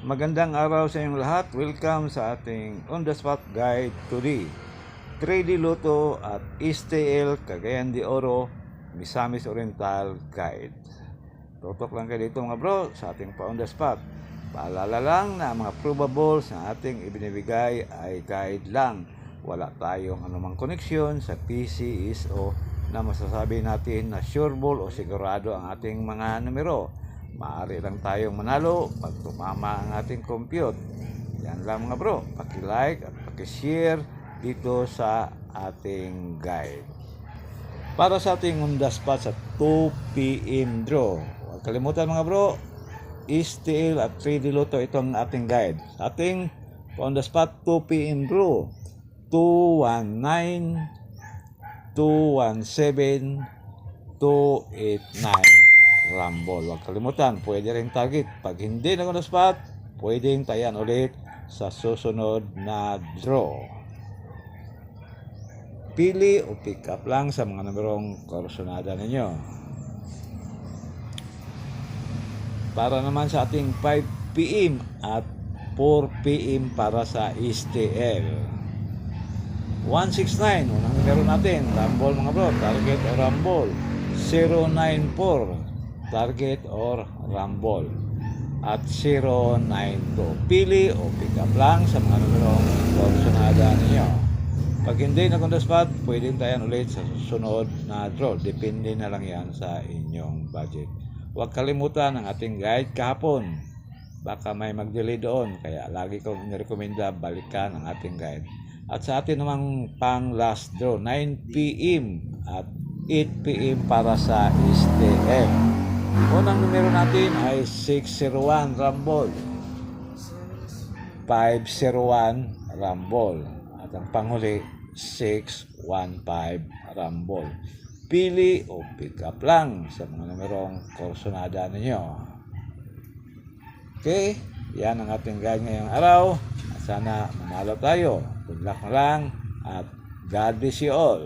Magandang araw sa inyong lahat. Welcome sa ating on the spot guide today. 3D Lotto at STL Cagayan de Oro Misamis Oriental Guide. Tutok lang kayo dito mga bro sa ating pa on the spot. Paalala lang na mga probables na ating ibinibigay ay guide lang. Wala tayong anumang koneksyon sa PCs o na masasabi natin na sure ball o sigurado ang ating mga numero. Maaari lang tayong manalo pag tumama ang ating compute. Yan lang mga bro, paki-like at paki-share dito sa ating guide. Para sa ating on the spot sa 2 PM draw, huwag kalimutan mga bro, STL at 3D Lotto, itong ating guide. Sa ating on the spot 2 PM draw, 219, 217, 289 Rumble. Huwag kalimutan, pwede rin target. Pag hindi na on the spot, pwedeng tayan ulit sa susunod na draw. Pili o pick up lang sa mga numerong kursunada ninyo. Para naman sa ating 5 PM at 4 PM para sa STL. 169, unang numero natin, Rumble mga bro, target o Rumble. 094, target or Rumble. At 092, pili o pick up lang sa mga numerong kursunada ninyo. Pag hindi na on the spot, pwedeng tayan ulit sa susunod na draw. Depende na lang yan sa inyong budget. Huwag kalimutan ang ating guide kahapon. Baka may mag-delay doon. Kaya lagi kong nirekomenda balikan ang ating guide. At sa atin namang pang last draw, 9 PM at 8 PM para sa STL. Unang numero natin ay 601 Rumble, 501 Rumble, at ang panghuli 615 Rumble. Pili o pick up lang sa mga numerong kursunada ninyo. Okay, yan ang ating guide ngayong araw. Sana manalo tayo. Good luck na lang at God bless you all.